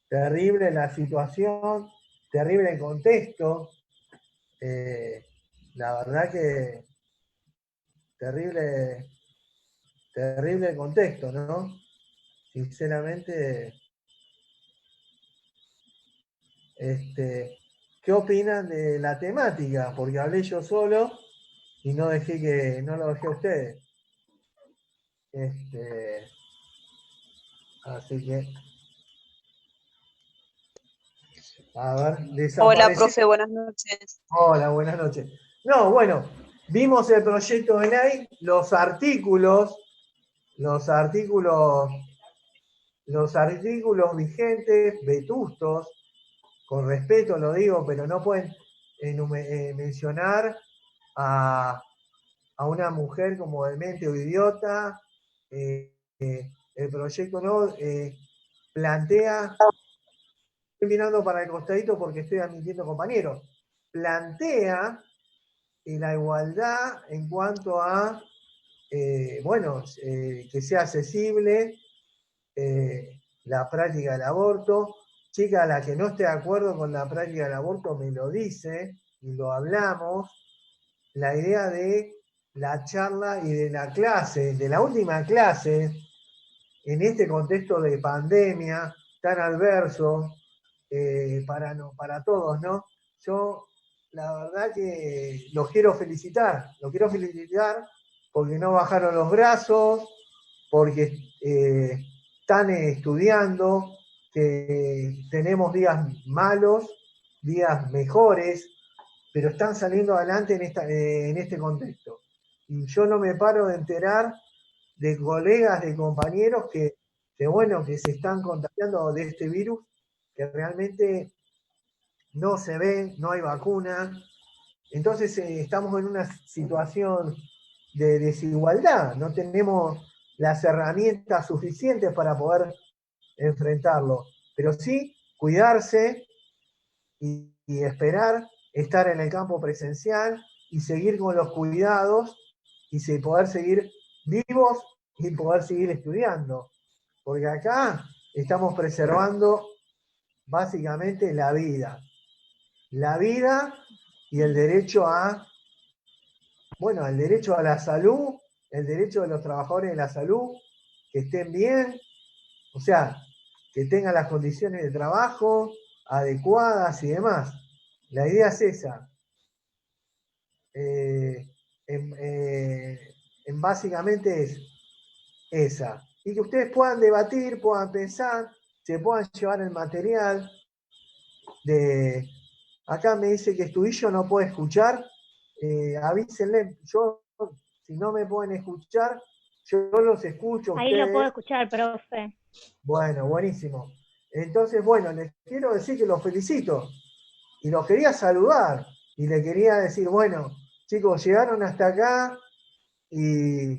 terrible la situación, terrible el contexto. La verdad que terrible, terrible el contexto, ¿no? Sinceramente, ¿qué opinan de la temática? Porque hablé yo solo y no lo dejé a ustedes. Así que, a ver, Hola, desapareció. profe, buenas noches. Hola, buenas noches. No, bueno, vimos el proyecto de ley, los artículos, los artículos vigentes, vetustos, con respeto lo digo, pero no pueden mencionar a, a una mujer como demente o idiota. El proyecto no plantea, estoy mirando para el costadito porque estoy admitiendo compañeros, plantea la igualdad en cuanto a, que sea accesible la práctica del aborto. Chica, la que no esté de acuerdo con la práctica del aborto me lo dice y lo hablamos. La idea de la charla y de la clase, de la última clase, en este contexto de pandemia tan adverso para todos, ¿no? Yo, la verdad que los quiero felicitar porque no bajaron los brazos, porque están estudiando, que tenemos días malos, días mejores, pero están saliendo adelante en este contexto. Y yo no me paro de enterar de colegas, de compañeros que se están contagiando de este virus, que realmente no se ve, no hay vacuna. Entonces estamos en una situación de desigualdad, no tenemos las herramientas suficientes para poder enfrentarlo, pero sí cuidarse y esperar estar en el campo presencial y seguir con los cuidados y poder seguir vivos y poder seguir estudiando. Porque acá estamos preservando básicamente la vida. La vida y el derecho el derecho a la salud, el derecho de los trabajadores de la salud, que estén bien, o sea, que tengan las condiciones de trabajo adecuadas y demás. La idea es esa. Eh, en, eh, básicamente es esa. Y que ustedes puedan debatir, puedan pensar, se puedan llevar el material de... Acá me dice que Estudillo no puede escuchar. Avísenle, yo, si no me pueden escuchar, yo los escucho a Ahí lo puedo ustedes. escuchar, profe. Bueno, buenísimo. Entonces, bueno, les quiero decir que los felicito y los quería saludar y les quería decir, bueno, chicos, llegaron hasta acá y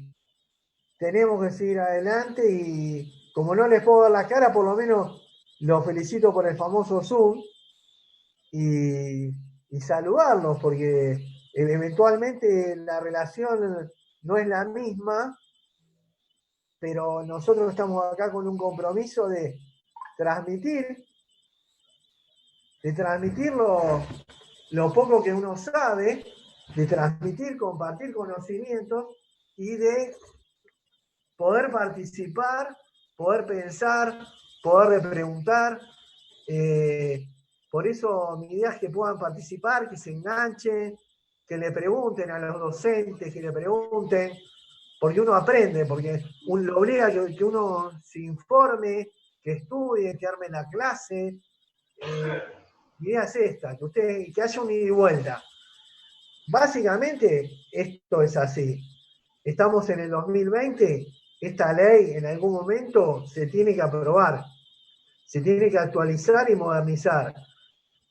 tenemos que seguir adelante y como no les puedo dar la cara, por lo menos los felicito por el famoso Zoom y saludarlos porque eventualmente la relación no es la misma, pero nosotros estamos acá con un compromiso de transmitir, lo poco que uno sabe, de transmitir, compartir conocimientos y de poder participar, poder pensar, poder preguntar. Por eso mi idea es que puedan participar, que se enganchen, que le pregunten a los docentes, que le pregunten, porque uno aprende, porque lo obliga a que uno se informe, que estudie, que arme la clase. Mi idea es esta, que haya un ida y vuelta. Básicamente, esto es así. Estamos en el 2020, esta ley en algún momento se tiene que aprobar, se tiene que actualizar y modernizar.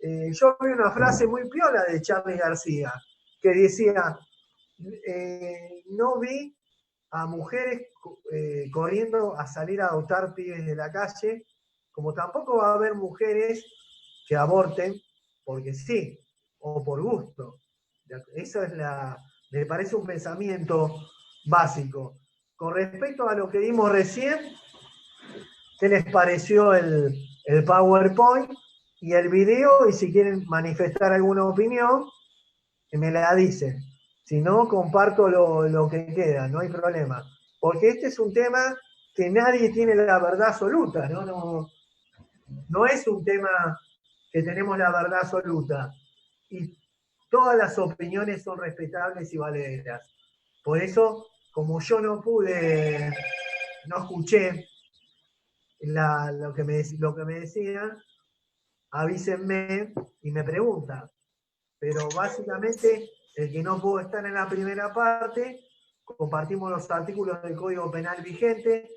Yo vi una frase muy piola de Charly García, que decía, no vi a mujeres corriendo a salir a adoptar pibes de la calle, como tampoco va a haber mujeres que aborten porque sí, o por gusto. Esa es me parece un pensamiento básico. Con respecto a lo que vimos recién, ¿qué les pareció el el PowerPoint y el video, y si quieren manifestar alguna opinión, me la dicen. Si no, comparto lo que queda, no hay problema. Porque este es un tema que nadie tiene la verdad absoluta, no es un tema que tenemos la verdad absoluta. Y todas las opiniones son respetables y valederas. Por eso, como yo no escuché lo que me decían, avísenme y me preguntan. Pero básicamente, el que no pudo estar en la primera parte, compartimos los artículos del Código Penal vigente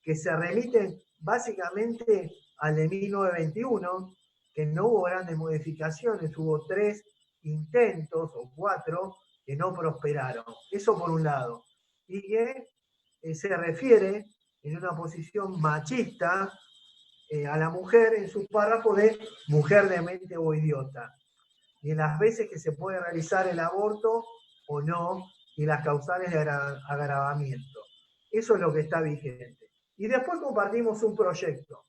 que se remiten básicamente al de 1921, que no hubo grandes modificaciones, hubo 3 intentos o 4 que no prosperaron. Eso por un lado. Y que se refiere en una posición machista a la mujer en su párrafo de mujer demente o idiota, y en las veces que se puede realizar el aborto o no, y las causales de agravamiento. Eso es lo que está vigente. Y después compartimos un proyecto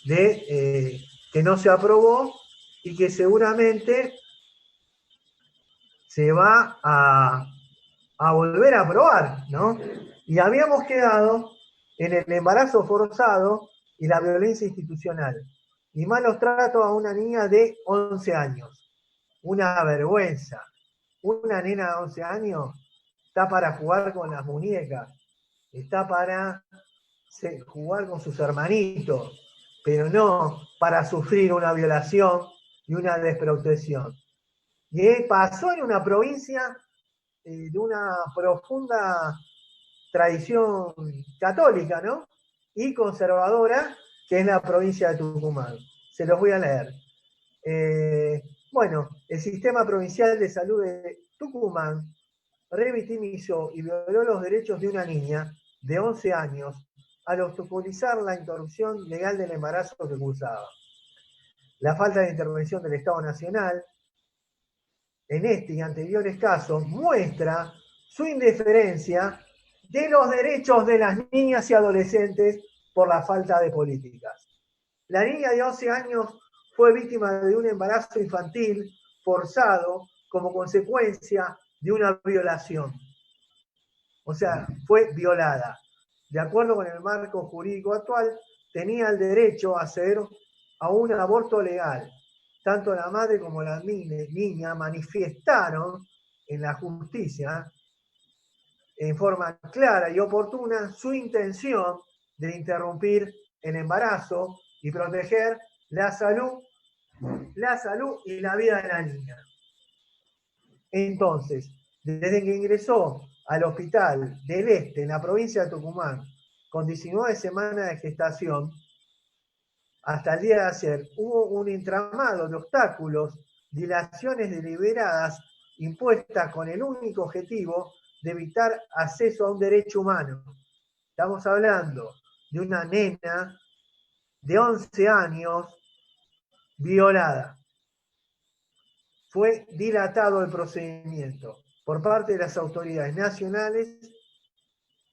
que no se aprobó y que seguramente se va a volver a aprobar, ¿no? Y habíamos quedado en el embarazo forzado y la violencia institucional y malos tratos a una niña de 11 años. Una vergüenza. Una nena de 11 años está para jugar con las muñecas, está para jugar con sus hermanitos, pero no para sufrir una violación y una desprotección. Y pasó en una provincia de una profunda tradición católica, ¿no? Y conservadora, que es la provincia de Tucumán. Se los voy a leer. Bueno, el Sistema Provincial de Salud de Tucumán revictimizó y violó los derechos de una niña de 11 años al obstaculizar la interrupción legal del embarazo que cursaba. La falta de intervención del Estado Nacional en este y anteriores casos muestra su indiferencia de los derechos de las niñas y adolescentes por la falta de políticas. La niña de 11 años fue víctima de un embarazo infantil forzado como consecuencia de una violación. O sea, fue violada. De acuerdo con el marco jurídico actual, tenía el derecho a acceder a un aborto legal. Tanto la madre como la niña manifestaron en la justicia en forma clara y oportuna su intención de interrumpir el embarazo y proteger la salud y la vida de la niña. Entonces, desde que ingresó al Hospital del Este, en la provincia de Tucumán, con 19 semanas de gestación, hasta el día de ayer, hubo un entramado de obstáculos, dilaciones deliberadas, impuestas con el único objetivo de evitar acceso a un derecho humano. Estamos hablando de una nena de 11 años violada. Fue dilatado el procedimiento por parte de las autoridades nacionales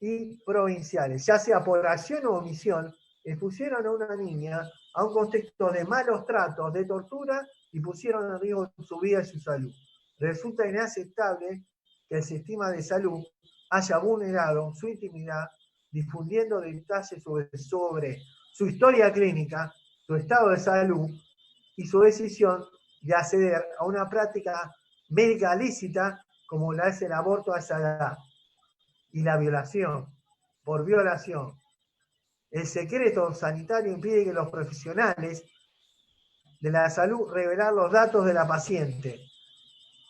y provinciales, ya sea por acción o omisión, expusieron a una niña a un contexto de malos tratos, de tortura, y pusieron en riesgo su vida y su salud. Resulta inaceptable que el sistema de salud haya vulnerado su intimidad, difundiendo detalles sobre su historia clínica, su estado de salud y su decisión de acceder a una práctica médica lícita como la es el aborto a esa edad y la violación. Por violación, el secreto sanitario impide que los profesionales de la salud revelar los datos de la paciente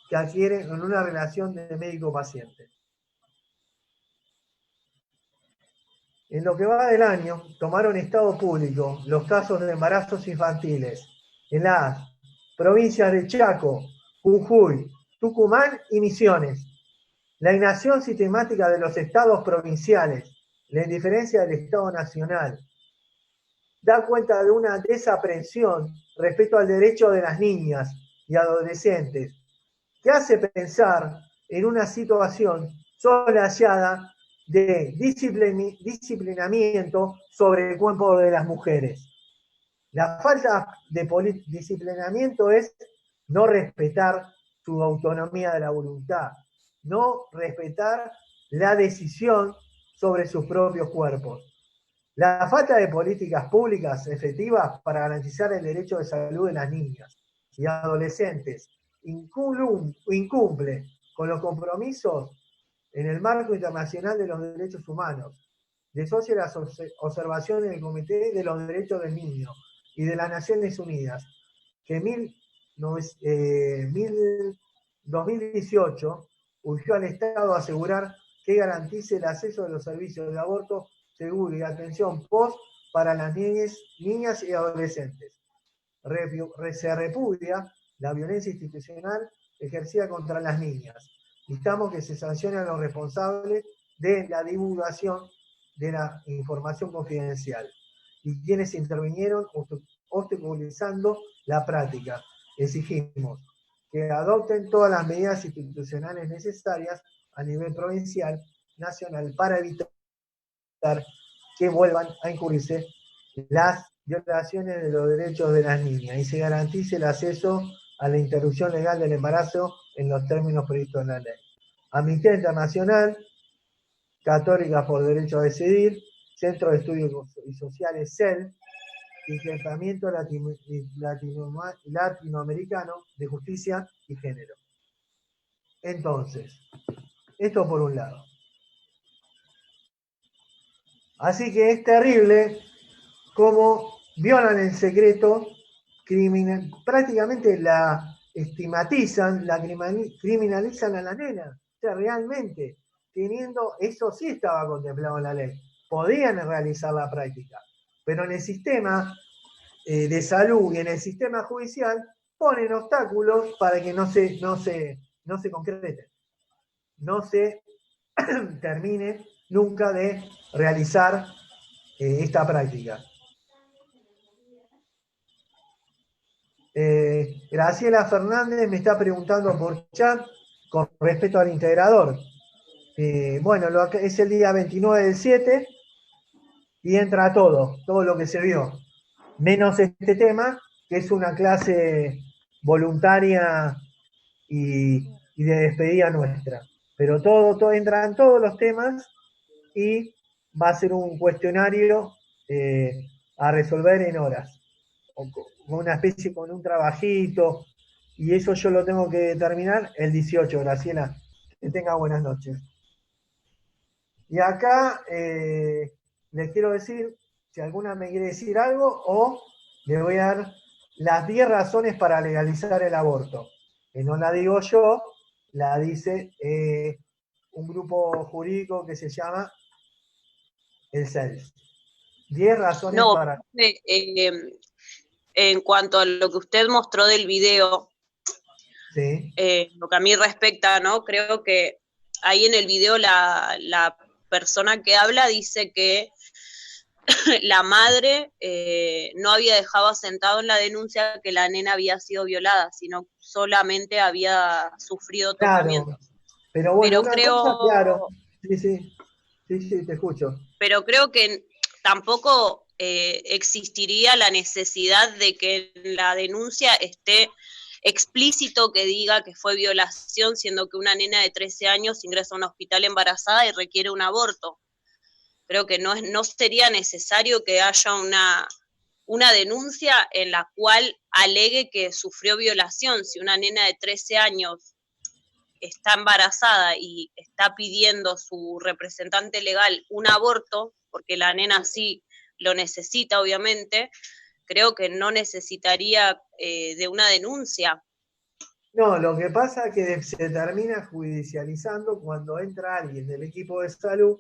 que adquieren en una relación de médico-paciente. En lo que va del año, tomaron estado público los casos de embarazos infantiles en las provincias de Chaco, Jujuy, Tucumán y Misiones. La inacción sistemática de los estados provinciales, la indiferencia del Estado Nacional, da cuenta de una desaprensión respecto al derecho de las niñas y adolescentes, que hace pensar en una situación soslayada de disciplinamiento sobre el cuerpo de las mujeres. La falta de disciplinamiento es no respetar su autonomía de la voluntad, no respetar la decisión sobre sus propios cuerpos. La falta de políticas públicas efectivas para garantizar el derecho de salud de las niñas y adolescentes incumple con los compromisos en el marco internacional de los derechos humanos, desocia las observaciones del Comité de los Derechos del Niño y de las Naciones Unidas, que en 2018 urgió al Estado a asegurar que garantice el acceso de los servicios de aborto seguro y atención post para las niñas y adolescentes. Se repudia la violencia institucional ejercida contra las niñas. Instamos que se sancione a los responsables de la divulgación de la información confidencial y quienes intervinieron obstaculizando la práctica. Exigimos que adopten todas las medidas institucionales necesarias a nivel provincial, nacional, para evitar que vuelvan a incurrirse las violaciones de los derechos de las niñas y se garantice el acceso a la interrupción legal del embarazo en los términos previstos en la ley. Amnistía Internacional, Católica por Derecho a Decidir, Centro de Estudios y Sociales, CEL, Intentamiento Latinoamericano de Justicia y Género. Entonces, esto por un lado. Así que es terrible cómo violan el secreto, prácticamente la estigmatizan, la criminalizan a la nena. O sea, realmente, teniendo, eso sí estaba contemplado en la ley. Podían realizar la práctica, pero en el sistema de salud y en el sistema judicial ponen obstáculos para que no se concreten, no se termine nunca de realizar esta práctica. Graciela Fernández me está preguntando por chat con respecto al integrador. Bueno, es el día 29 del 7 y entra todo lo que se vio, menos este tema, que es una clase voluntaria y de despedida nuestra. Pero entran todos los temas y va a ser un cuestionario a resolver en horas, con un trabajito, y eso yo lo tengo que terminar el 18, Graciela. Que tenga buenas noches. Y acá les quiero decir, si alguna me quiere decir algo, o le voy a dar las 10 razones para legalizar el aborto. Que no la digo yo, la dice un grupo jurídico que se llama el CELS. 10 razones para... En cuanto a lo que usted mostró del video, sí. Lo que a mí respecta, ¿no? Creo que ahí en el video la persona que habla dice que la madre no había dejado asentado en la denuncia que la nena había sido violada, sino solamente había sufrido tocamientos. Claro, pero bueno, creo, cosa, claro, sí, te escucho. Pero creo que tampoco existiría la necesidad de que en la denuncia esté explícito que diga que fue violación, siendo que una nena de 13 años ingresa a un hospital embarazada y requiere un aborto. Creo que no sería necesario que haya una denuncia en la cual alegue que sufrió violación. Si una nena de 13 años está embarazada y está pidiendo su representante legal un aborto, porque la nena sí lo necesita, obviamente, creo que no necesitaría de una denuncia. No, lo que pasa es que se termina judicializando cuando entra alguien del equipo de salud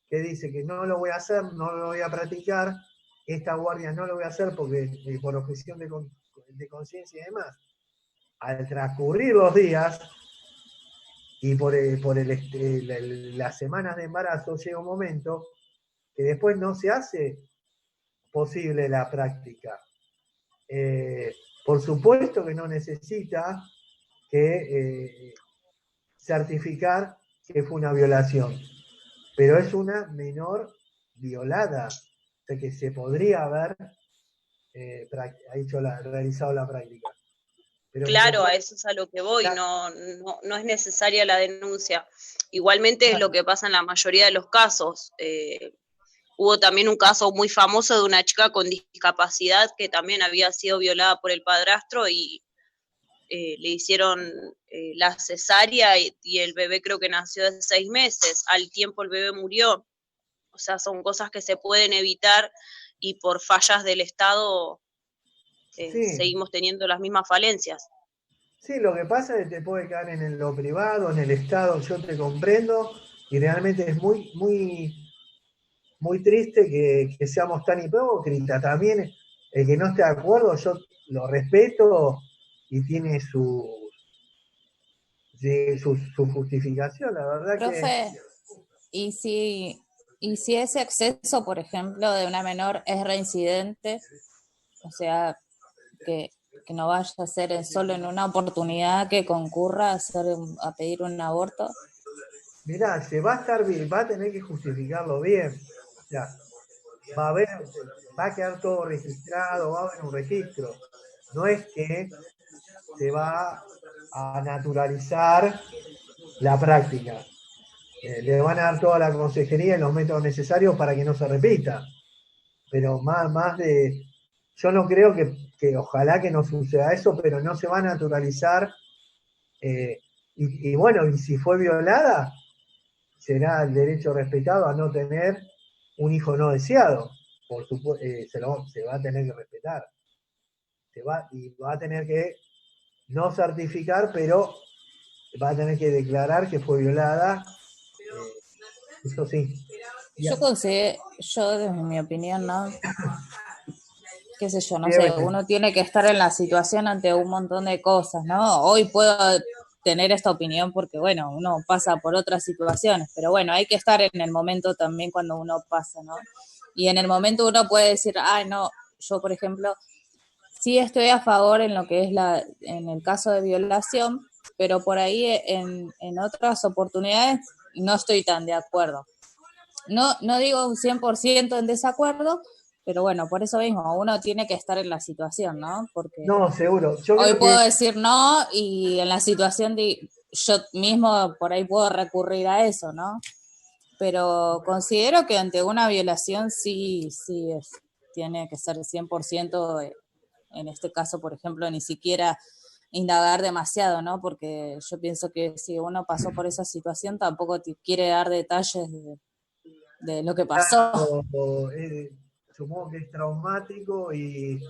que dice que no lo voy a hacer, no lo voy a practicar, esta guardia no lo voy a hacer porque por objeción de conciencia y demás. Al transcurrir los días y por las semanas de embarazo llega un momento que después no se hace posible la práctica. Por supuesto que no necesita que certificar que fue una violación, pero es una menor violada, o sea que se podría haber realizado la práctica. Pero claro, a eso es a lo que voy, no es necesaria la denuncia. Igualmente es lo que pasa en la mayoría de los casos. Hubo también un caso muy famoso de una chica con discapacidad que también había sido violada por el padrastro y le hicieron la cesárea y el bebé creo que nació de 6 meses. Al tiempo el bebé murió. O sea, son cosas que se pueden evitar y por fallas del Estado seguimos teniendo las mismas falencias. Sí, lo que pasa es que te puede caer en lo privado, en el Estado, yo te comprendo, y realmente es muy triste que seamos tan hipócritas. También el que no esté de acuerdo, yo lo respeto y tiene su justificación, la verdad que... Profe, ¿y si ese acceso, por ejemplo, de una menor es reincidente? O sea, que no vaya a ser solo en una oportunidad que concurra a pedir un aborto. Mirá, va a tener que justificarlo bien. O sea, va a quedar todo registrado, va a haber un registro. No es que se va a naturalizar la práctica. Le van a dar toda la consejería y los métodos necesarios para que no se repita. Pero más de... Yo no creo que ojalá que no suceda eso, pero no se va a naturalizar. Y bueno, y si fue violada, será el derecho respetado a no tener un hijo no deseado. Por supuesto, se va a tener que respetar. Y va a tener que no certificar, pero va a tener que declarar que fue violada. Eso sí. Yo desde mi opinión, ¿no? Qué sé yo, no sé, uno tiene que estar en la situación ante un montón de cosas, ¿no? Hoy puedo tener esta opinión porque, bueno, uno pasa por otras situaciones, pero bueno, hay que estar en el momento también cuando uno pasa, ¿no? Y en el momento uno puede decir, ay, no, yo, por ejemplo, sí estoy a favor en lo que es en el caso de violación, pero por ahí en otras oportunidades no estoy tan de acuerdo. No digo un 100% en desacuerdo, pero bueno, por eso mismo, uno tiene que estar en la situación, ¿no? Porque no, seguro. hoy puedo decir no y en la situación yo mismo por ahí puedo recurrir a eso, ¿no? Pero considero que ante una violación sí tiene que ser 100%, en este caso, por ejemplo, ni siquiera indagar demasiado, ¿no? Porque yo pienso que si uno pasó por esa situación tampoco te quiere dar detalles de lo que pasó. Supongo que es traumático y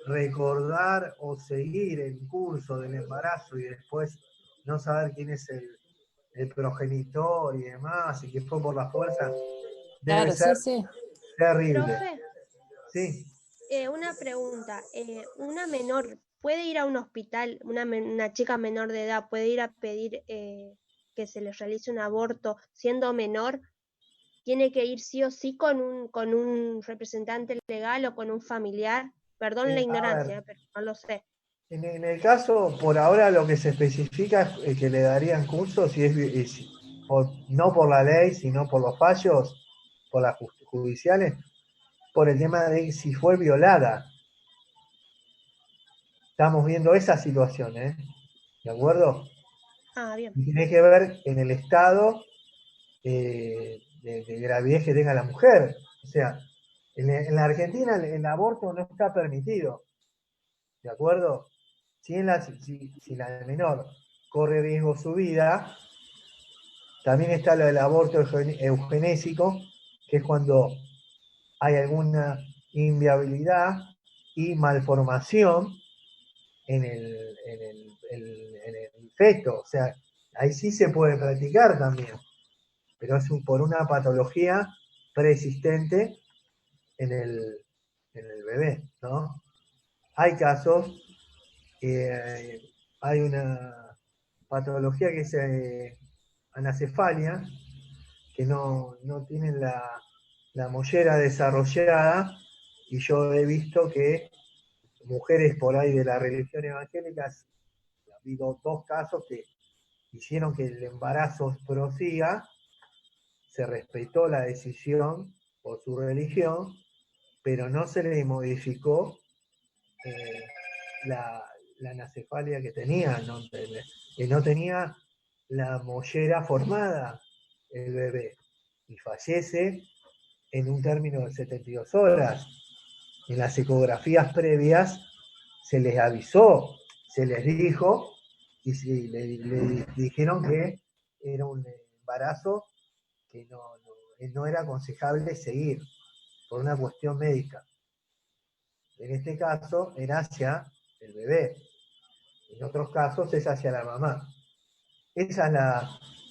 recordar o seguir el curso del embarazo y después no saber quién es el progenitor y demás, y que fue por la fuerza, debe Claro, ser sí. terrible. Profe, Sí. Una pregunta. ¿Una menor puede ir a un hospital, una chica menor de edad, puede ir a pedir que se le realice un aborto siendo menor? ¿Tiene que ir sí o sí con un representante legal o con un familiar? Perdón la ignorancia, pero no lo sé. En el caso, por ahora lo que se especifica es que le darían cursos no por la ley, sino por los fallos, por las judiciales, por el tema de si fue violada. Estamos viendo esa situación, ¿de acuerdo? Ah, bien. Y tiene que ver en el estado de gravidez que tenga la mujer. O sea, en la Argentina el aborto no está permitido, ¿de acuerdo? Si la menor corre riesgo su vida, también está lo del aborto eugenésico, que es cuando hay alguna inviabilidad y malformación en el feto. O sea, ahí sí se puede practicar también, pero es por una patología preexistente en el bebé, ¿no? Hay casos, hay una patología que es anacefalia, que no tienen la mollera desarrollada, y yo he visto que mujeres por ahí de la religión evangélica, ha habido 2 casos que hicieron que el embarazo prosiga, se respetó la decisión por su religión, pero no se le modificó la anacefalia que tenía, no tenía la mollera formada el bebé, y fallece en un término de 72 horas. En las ecografías previas se les avisó, se les dijo, y le dijeron que era un embarazo que no era aconsejable seguir por una cuestión médica. En este caso era hacia el bebé, en otros casos es hacia la mamá. Esa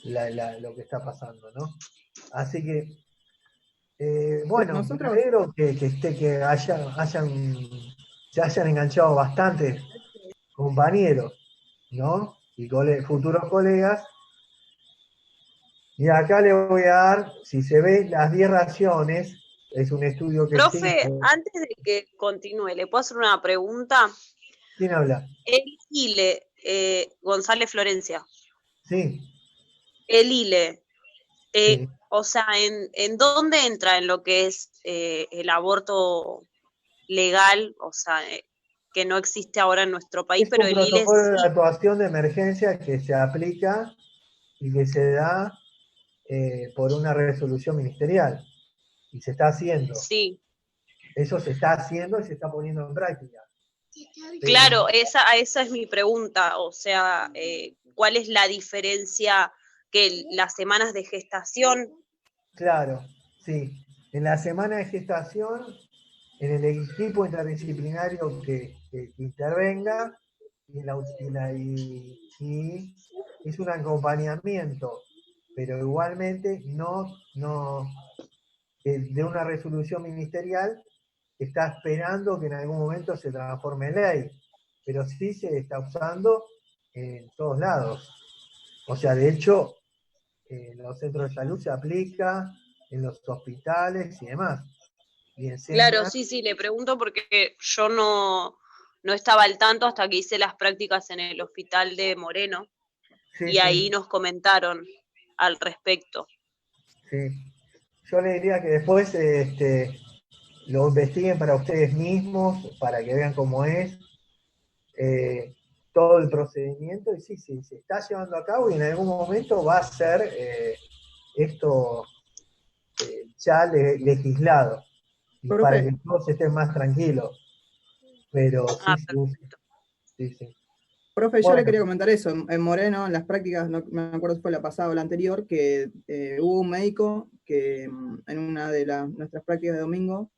es lo que está pasando, ¿no? Así que, bueno, nosotros... me alegro que se hayan enganchado bastantes compañeros, ¿no? Y futuros colegas. Y acá le voy a dar, si se ve, las 10 raciones. Es un estudio que Profe, existe. antes de que continúe, ¿le puedo hacer una pregunta? ¿Quién habla? El ILE, González Florencia. Sí. El ILE, Sí. o sea, ¿en dónde entra en lo que es el aborto legal? O sea, que no existe ahora en nuestro país, Es pero un el ILE protocolo sí. de actuación de emergencia que se aplica y que se da por una resolución ministerial. Y se está haciendo. Sí. Eso se está haciendo y se está poniendo en práctica. Claro, esa es mi pregunta. O sea, ¿cuál es la diferencia que las semanas de gestación? Claro, sí. En la semana de gestación, en el equipo interdisciplinario que intervenga, y es un acompañamiento, pero igualmente no de una resolución ministerial que está esperando que en algún momento se transforme en ley, pero sí se está usando en todos lados. O sea, de hecho, en los centros de salud se aplica, en los hospitales y demás. Y Claro, sí, le pregunto porque yo no estaba al tanto hasta que hice las prácticas en el hospital de Moreno, sí, y ahí nos comentaron al respecto. Sí. Yo le diría que después lo investiguen para ustedes mismos, para que vean cómo es todo el procedimiento, y sí, se está llevando a cabo y en algún momento va a ser esto ya legislado, y Profe. para que todos estén más tranquilos. Pero sí. Profe, yo le quería comentar eso. En Moreno, en las prácticas, no me acuerdo si fue la pasada o la anterior, que hubo un médico que en una de nuestras prácticas de domingo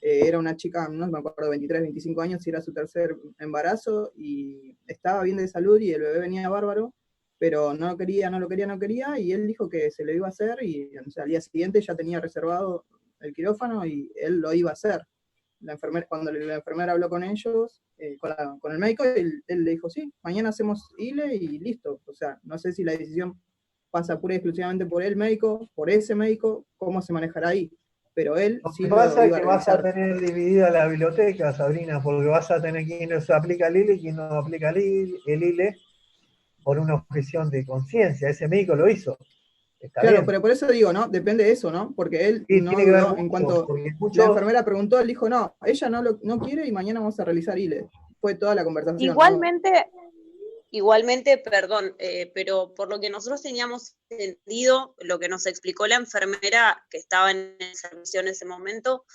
era una chica, no me acuerdo, 23, 25 años, y era su tercer embarazo, y estaba bien de salud y el bebé venía bárbaro, pero no lo quería, y él dijo que se lo iba a hacer, y o sea, al día siguiente ya tenía reservado el quirófano y él lo iba a hacer. Cuando la enfermera habló con ellos, con el médico, él le dijo, sí, mañana hacemos ILE y listo. O sea, no sé si la decisión pasa pura y exclusivamente por el médico, por ese médico, cómo se manejará ahí. Pero él Lo sí que lo pasa es iba a que vas a realizar. tener dividida la biblioteca, Sabrina, porque vas a tener quien se aplica el ILE y quien no aplica el ILE por una objeción de conciencia. Ese médico lo hizo. Está claro, bien. pero por eso digo, ¿no? Depende de eso, ¿no? Porque él Sí, no tiene que ver dudó mucho, en cuanto la enfermera preguntó, él dijo, no, ella no quiere y mañana vamos a realizar ILE. Fue toda la conversación. Igualmente, perdón, pero por lo que nosotros teníamos entendido, lo que nos explicó la enfermera que estaba en el servicio en ese momento,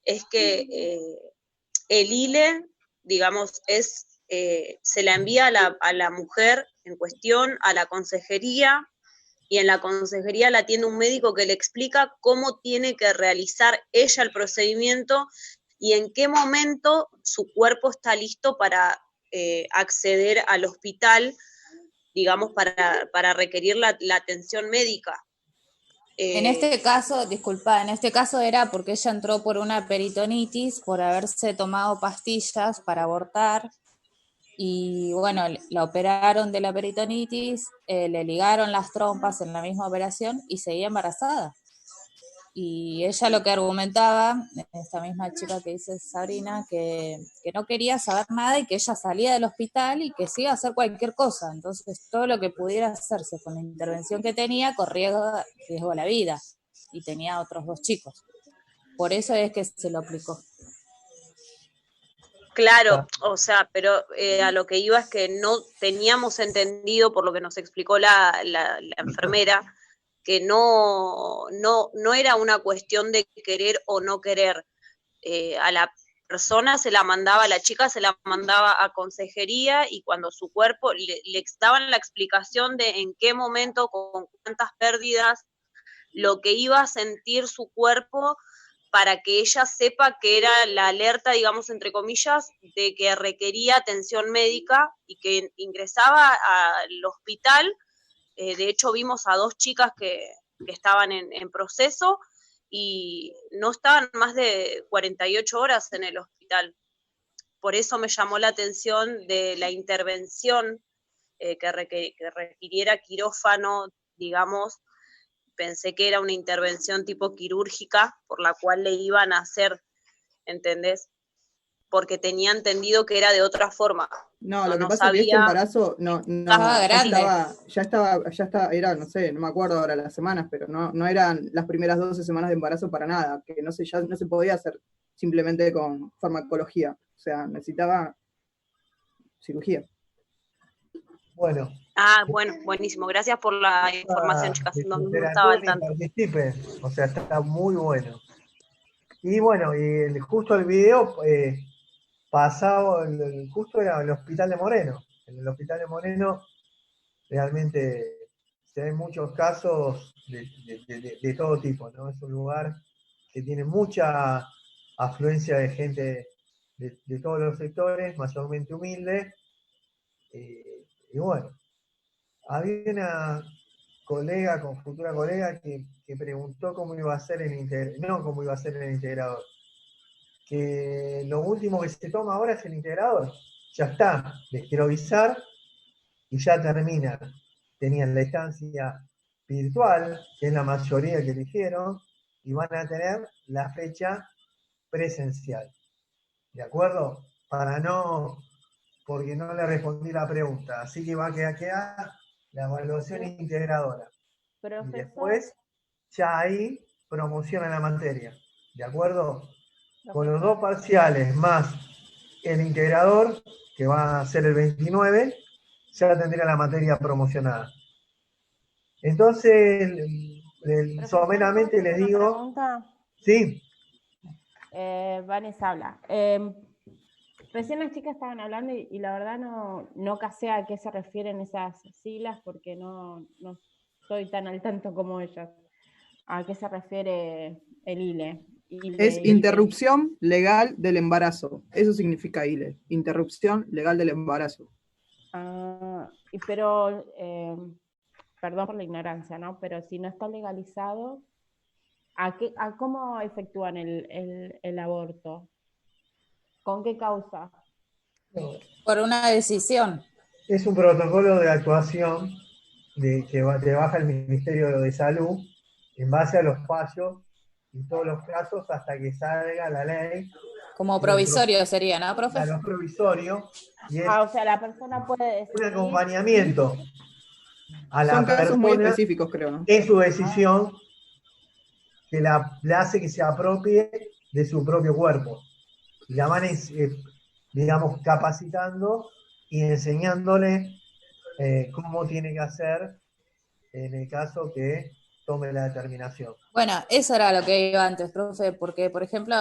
es que el ILE, digamos, se la envía a la mujer en cuestión, a la consejería, y en la consejería la atiende un médico que le explica cómo tiene que realizar ella el procedimiento y en qué momento su cuerpo está listo para acceder al hospital, digamos, para requerir la atención médica. En este caso era porque ella entró por una peritonitis, por haberse tomado pastillas para abortar, y bueno, la operaron de la peritonitis, le ligaron las trompas en la misma operación y seguía embarazada. Y ella lo que argumentaba, esta misma chica que dice Sabrina, que no quería saber nada y que ella salía del hospital y que se iba a hacer cualquier cosa. Entonces todo lo que pudiera hacerse con la intervención que tenía corría riesgo a la vida. y tenía otros 2 chicos. Por eso es que se lo aplicó. Claro, o sea, pero a lo que iba es que no teníamos entendido, por lo que nos explicó la enfermera, que no era una cuestión de querer o no querer. A la persona se la mandaba, a la chica se la mandaba a consejería, y cuando su cuerpo, le daban la explicación de en qué momento, con cuántas pérdidas, lo que iba a sentir su cuerpo, para que ella sepa que era la alerta, digamos, entre comillas, de que requería atención médica y que ingresaba al hospital. De hecho, vimos a 2 chicas que estaban en proceso y no estaban más de 48 horas en el hospital. Por eso me llamó la atención de la intervención que requiriera quirófano, digamos. Pensé que era una intervención tipo quirúrgica por la cual le iban a hacer, ¿entendés? Porque tenía entendido que era de otra forma. No, lo que pasa es que este embarazo ya estaba, era, no sé, no me acuerdo ahora las semanas, pero no eran las primeras 12 semanas de embarazo para nada, que ya no se podía hacer simplemente con farmacología, o sea, necesitaba cirugía. Bueno. Bueno, buenísimo. Gracias por la información, chicas. No estaba al tanto. O sea, está muy bueno. Y bueno, y justo el video pasado, justo era el hospital de Moreno. En el hospital de Moreno realmente se ven muchos casos de todo tipo, ¿no? Es un lugar que tiene mucha afluencia de gente de todos los sectores, mayormente humilde. Y bueno, había una futura colega que preguntó cómo iba a ser cómo iba a ser el integrador. Que lo último que se toma ahora es el integrador. Ya está, les quiero avisar, y ya termina. Tenían la estancia virtual, que es la mayoría que eligieron, y van a tener la fecha presencial. ¿De acuerdo? Porque no le respondí la pregunta. Así que va a quedar la evaluación integradora. Profesor. Y después, ya ahí promociona la materia. ¿De acuerdo? Con los 2 parciales más el integrador, que va a ser el 29, ya tendría la materia promocionada. Entonces, someramente les digo... Pregunta. Sí. Vanessa habla. Recién las chicas estaban hablando y la verdad no casé a qué se refieren esas siglas, porque no estoy tan al tanto como ellas. ¿A qué se refiere el ILE? Es interrupción legal del embarazo. Eso significa ILE. Interrupción legal del embarazo. Pero, perdón por la ignorancia, ¿no? Pero si no está legalizado, ¿a cómo efectúan el aborto? ¿Con qué causa? Por una decisión. Es un protocolo de actuación que baja el Ministerio de Salud en base a los fallos y todos los casos hasta que salga la ley. Como provisorio sería, ¿no, profe? Claro, provisorio. Y es o sea, la persona puede decidir. Un acompañamiento a la Son casos persona muy específicos, creo, ¿no? en su decisión, que le hace que se apropie de su propio cuerpo. Y la van, digamos, capacitando y enseñándole cómo tiene que hacer en el caso que tome la determinación. Bueno, eso era lo que iba antes, profe, porque, por ejemplo,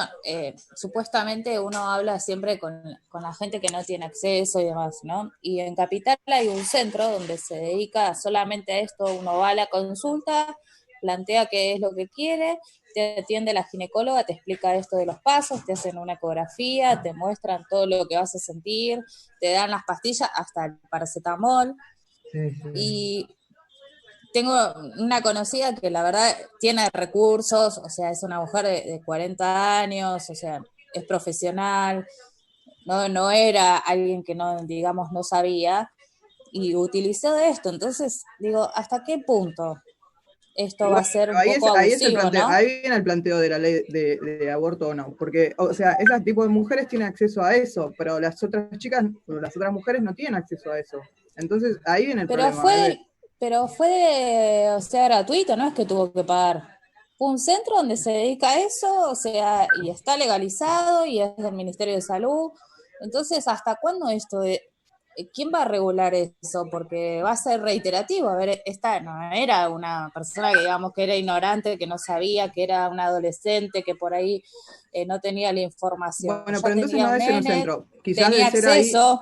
supuestamente uno habla siempre con la gente que no tiene acceso y demás, ¿no? Y en Capital hay un centro donde se dedica solamente a esto. Uno va a la consulta, plantea qué es lo que quiere, te atiende la ginecóloga, te explica esto de los pasos, te hacen una ecografía, te muestran todo lo que vas a sentir, te dan las pastillas, hasta el paracetamol. Sí, sí. Y tengo una conocida que la verdad tiene recursos, o sea, es una mujer de 40 años, o sea, es profesional, no era alguien que no, digamos, no sabía, y utilizó de esto. Entonces, digo, ¿hasta qué punto esto va a ser un poco abusivo, ¿no? Ahí viene el planteo de la ley de aborto o no, porque, o sea, ese tipo de mujeres tienen acceso a eso, pero las otras chicas, las otras mujeres no tienen acceso a eso. Entonces, ahí viene el problema. Pero fue, o sea, gratuito, no es que tuvo que pagar. un centro donde se dedica a eso, o sea, y está legalizado y es del Ministerio de Salud. Entonces, ¿hasta cuándo esto? ¿Quién va a regular eso? Porque va a ser reiterativo. A ver, esta no era una persona que digamos que era ignorante, que no sabía, que era una adolescente, que por ahí no tenía la información. Bueno, Ya pero entonces tenía no un debe ser un nene, centro. Quizás tenía debe ser ahí, acceso,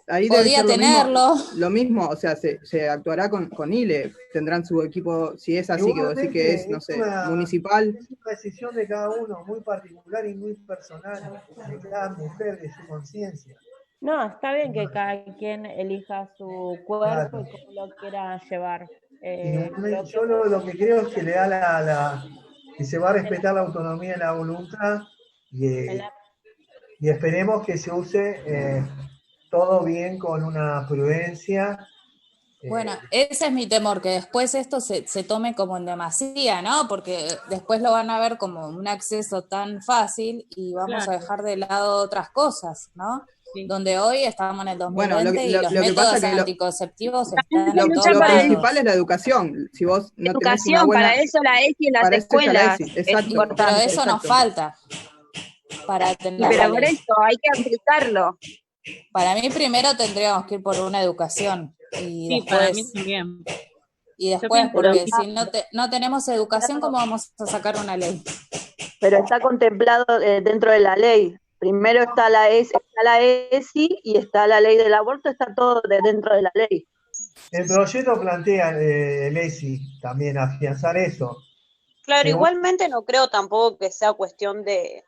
ahí debe podía ser tenerlo. lo mismo, o sea, se actuará con ILE, tendrán su equipo, si es así que vos decís que es, no sé, municipal. Es una decisión de cada uno, muy particular y muy personal, de cada mujer, de su conciencia. No, está bien que cada quien elija su cuerpo Claro. y cómo lo quiera llevar. Yo lo que creo es que le da que se va a respetar la autonomía y la voluntad y esperemos que se use todo bien con una prudencia. Bueno, ese es mi temor, que después esto se tome como en demasía, ¿no? Porque después lo van a ver como un acceso tan fácil y vamos a dejar de lado otras cosas, ¿no? Sí. Donde hoy estamos en el 2020 y los métodos anticonceptivos están lo en todos lados. principal es la educación. Si vos no tenés una buena... Para eso la ESI en las escuelas es importante. Pero eso nos falta para tener. Pero por eso hay que aplicarlo. Para mí primero tendríamos que ir por una educación. Y sí, después, para mí también. Y después, porque si no tenemos educación, ¿cómo vamos a sacar una ley? Pero está contemplado dentro de la ley. Primero está la ESI y está la ley del aborto, está todo dentro de la ley. El proyecto plantea, el ESI, también afianzar eso. Claro, igualmente no creo tampoco que sea cuestión de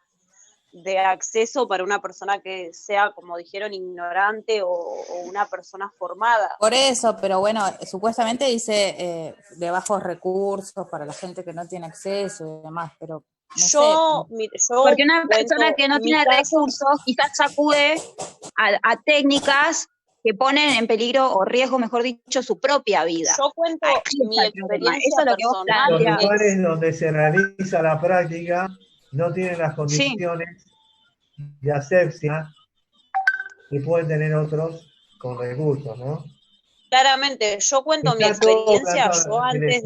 acceso para una persona que sea, como dijeron, ignorante o una persona formada. Por eso, pero bueno, supuestamente dice de bajos recursos para la gente que no tiene acceso y demás, pero yo porque una persona que no tiene recursos quizás acude a técnicas que ponen en peligro o riesgo, mejor dicho, su propia vida. Yo cuento mi experiencia Eso es lo que vos personal. Los lugares donde se realiza la práctica no tienen las condiciones de asepsia que pueden tener otros con recursos, ¿no? Claramente, yo cuento mi experiencia. Yo antes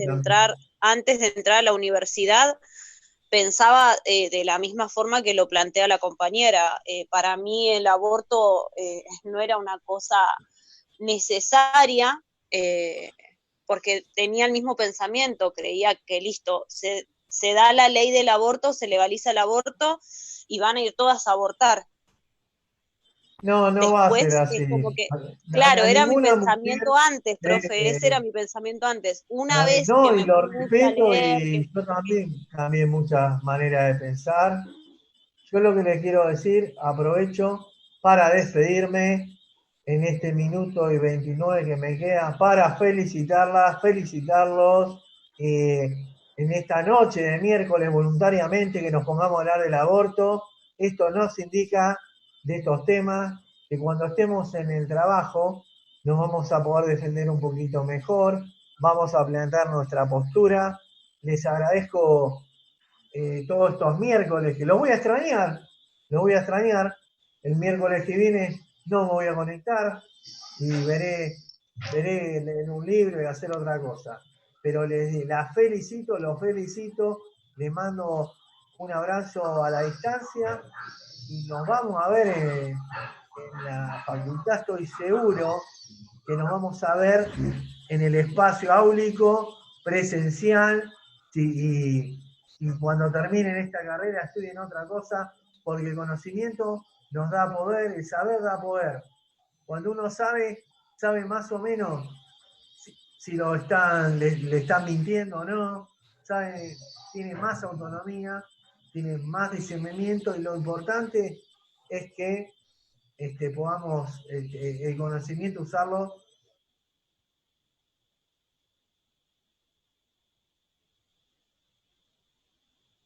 de entrar a la universidad pensaba de la misma forma que lo plantea la compañera. Para mí el aborto no era una cosa necesaria, porque tenía el mismo pensamiento, creía que listo, se da la ley del aborto, se legaliza el aborto y van a ir todas a abortar. No Después, va a ser así. Claro, era mi pensamiento antes, profe, ese era mi pensamiento antes. Una vez que y lo respeto y yo también muchas maneras de pensar. Yo lo que les quiero decir, aprovecho para despedirme en este minuto y 29 que me queda para felicitarlos en esta noche de miércoles voluntariamente que nos pongamos a hablar del aborto. Esto nos indica de estos temas que cuando estemos en el trabajo nos vamos a poder defender un poquito mejor, vamos a plantear nuestra postura. Les agradezco todos estos miércoles que los voy a extrañar. El miércoles que viene no me voy a conectar y veré en un libro y hacer otra cosa. Pero los felicito, les mando un abrazo a la distancia y nos vamos a ver en la facultad, estoy seguro que nos vamos a ver en el espacio áulico presencial y cuando terminen esta carrera estoy en otra cosa, porque el conocimiento nos da poder, el saber da poder. Cuando uno sabe más o menos si le están mintiendo o no, tiene más autonomía, tiene más discernimiento y lo importante es que podamos el conocimiento usarlo